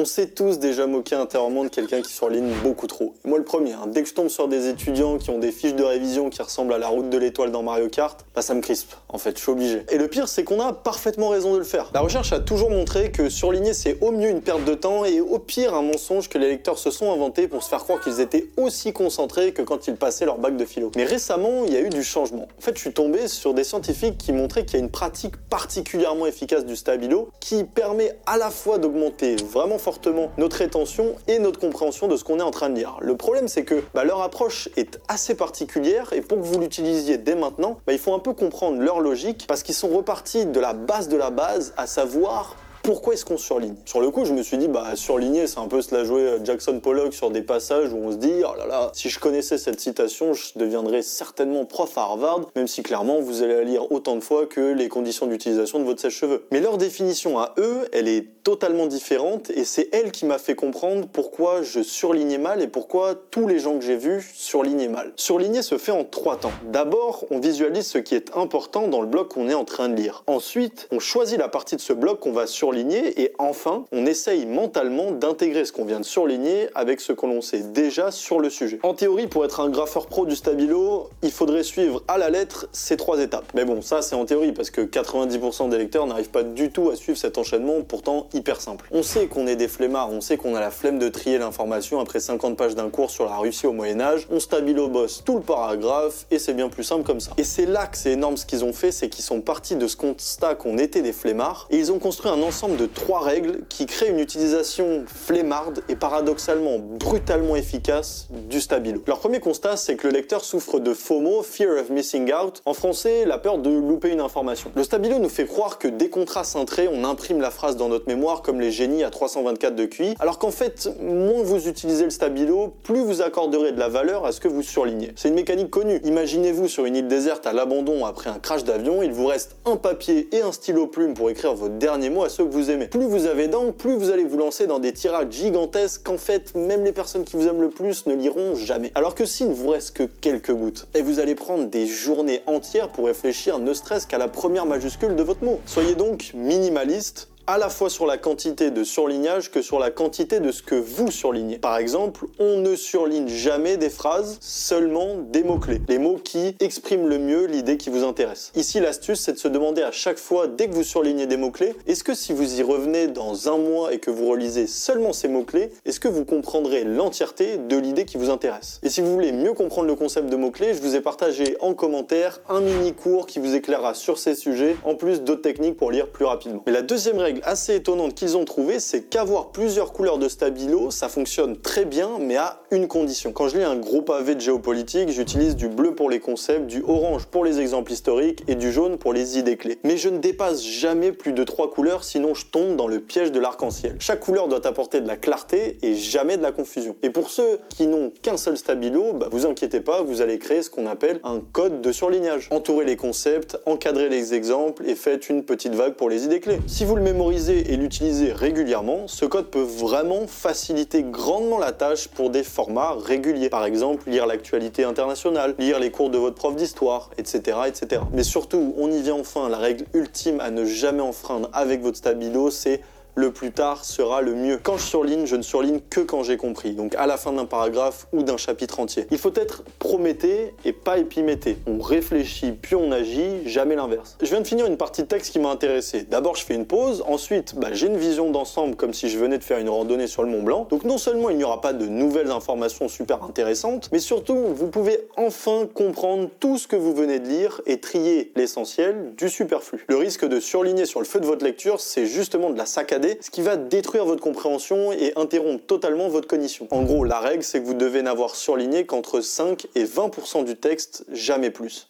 s'est tous déjà moqué intérieurement de quelqu'un qui surligne beaucoup trop. Et moi le premier, dès que je tombe sur des étudiants qui ont des fiches de révision qui ressemblent à la route de l'étoile dans Mario Kart, ça me crispe, en fait, je suis obligé. Et le pire, c'est qu'on a parfaitement raison de le faire. La recherche a toujours montré que surligner c'est au mieux une perte de temps et au pire un mensonge que les lecteurs se sont inventés pour se faire croire qu'ils étaient aussi concentrés que quand ils passaient leur bac de philo. Mais récemment, il y a eu du changement. En fait, je suis tombé sur des scientifiques qui montraient qu'il y a une pratique particulièrement efficace du stabilo qui permet à la fois d'augmenter vraiment fortement notre rétention et notre compréhension de ce qu'on est en train de lire. Le problème, c'est que leur approche est assez particulière et pour que vous l'utilisiez dès maintenant, il faut un peu comprendre leur logique parce qu'ils sont repartis de la base, à savoir pourquoi est-ce qu'on surligne. Sur le coup, je me suis dit, surligner, c'est un peu se la jouer Jackson Pollock sur des passages où on se dit, oh là là, si je connaissais cette citation, je deviendrais certainement prof à Harvard, même si clairement, vous allez la lire autant de fois que les conditions d'utilisation de votre sèche-cheveux. Mais leur définition à eux, elle est totalement différente et c'est elle qui m'a fait comprendre pourquoi je surlignais mal et pourquoi tous les gens que j'ai vus surlignaient mal. Surligner se fait en 3 temps. D'abord, on visualise ce qui est important dans le bloc qu'on est en train de lire. Ensuite, on choisit la partie de ce bloc qu'on va surligner et enfin, on essaye mentalement d'intégrer ce qu'on vient de surligner avec ce que l'on sait déjà sur le sujet. En théorie, pour être un graffeur pro du stabilo, il faudrait suivre à la lettre ces 3 étapes. Mais bon, ça c'est en théorie parce que 90% des lecteurs n'arrivent pas du tout à suivre cet enchaînement pourtant hyper simple. On sait qu'on est des flemmards, on sait qu'on a la flemme de trier l'information après 50 pages d'un cours sur la Russie au Moyen-Âge, on stabilo bosse tout le paragraphe et c'est bien plus simple comme ça. Et c'est là que c'est énorme ce qu'ils ont fait, c'est qu'ils sont partis de ce constat qu'on était des flemmards et ils ont construit un ensemble de 3 règles qui créent une utilisation flemmarde et paradoxalement brutalement efficace du stabilo. Leur premier constat, c'est que le lecteur souffre de FOMO, Fear of Missing Out, en français, la peur de louper une information. Le stabilo nous fait croire que dès qu'on trace un trait, on imprime la phrase dans notre mémoire comme les génies à 324 de QI, alors qu'en fait, moins vous utilisez le stabilo, plus vous accorderez de la valeur à ce que vous surlignez. C'est une mécanique connue. Imaginez-vous sur une île déserte à l'abandon après un crash d'avion, il vous reste un papier et un stylo plume pour écrire vos derniers mots à ceux que vous aimez. Plus vous avez d'angles, plus vous allez vous lancer dans des tirages gigantesques qu'en fait, même les personnes qui vous aiment le plus ne liront jamais. Alors que s'il ne vous reste que quelques gouttes, et vous allez prendre des journées entières pour réfléchir ne serait-ce qu'à la première majuscule de votre mot. Soyez donc minimaliste, à la fois sur la quantité de surlignage que sur la quantité de ce que vous surlignez. Par exemple, on ne surligne jamais des phrases, seulement des mots-clés. Les mots qui expriment le mieux l'idée qui vous intéresse. Ici, l'astuce, c'est de se demander à chaque fois, dès que vous surlignez des mots-clés, est-ce que si vous y revenez dans un mois et que vous relisez seulement ces mots-clés, est-ce que vous comprendrez l'entièreté de l'idée qui vous intéresse? Et si vous voulez mieux comprendre le concept de mots-clés, je vous ai partagé en commentaire un mini-cours qui vous éclairera sur ces sujets, en plus d'autres techniques pour lire plus rapidement. Mais la deuxième règle assez étonnante qu'ils ont trouvée, c'est qu'avoir plusieurs couleurs de stabilo, ça fonctionne très bien, mais à une condition. Quand je lis un gros pavé de géopolitique, j'utilise du bleu pour les concepts, du orange pour les exemples historiques et du jaune pour les idées clés. Mais je ne dépasse jamais plus de 3 couleurs, sinon je tombe dans le piège de l'arc-en-ciel. Chaque couleur doit apporter de la clarté et jamais de la confusion. Et pour ceux qui n'ont qu'un seul stabilo, vous inquiétez pas, vous allez créer ce qu'on appelle un code de surlignage. Entourez les concepts, encadrez les exemples et faites une petite vague pour les idées clés. Si vous le mémorisez et l'utiliser régulièrement, ce code peut vraiment faciliter grandement la tâche pour des formats réguliers. Par exemple, lire l'actualité internationale, lire les cours de votre prof d'histoire, etc., etc. Mais surtout, on y vient enfin, la règle ultime à ne jamais enfreindre avec votre stabilo, c'est le plus tard sera le mieux. Quand je surligne, je ne surligne que quand j'ai compris, donc à la fin d'un paragraphe ou d'un chapitre entier. Il faut être prométhée et pas épiméthée. On réfléchit puis on agit, jamais l'inverse. Je viens de finir une partie de texte qui m'a intéressé. D'abord, je fais une pause, ensuite, j'ai une vision d'ensemble comme si je venais de faire une randonnée sur le Mont Blanc. Donc non seulement il n'y aura pas de nouvelles informations super intéressantes, mais surtout, vous pouvez enfin comprendre tout ce que vous venez de lire et trier l'essentiel du superflu. Le risque de surligner sur le feu de votre lecture, c'est justement de la saccader, ce qui va détruire votre compréhension et interrompre totalement votre cognition. En gros, la règle, c'est que vous devez n'avoir surligné qu'entre 5 et 20% du texte, jamais plus.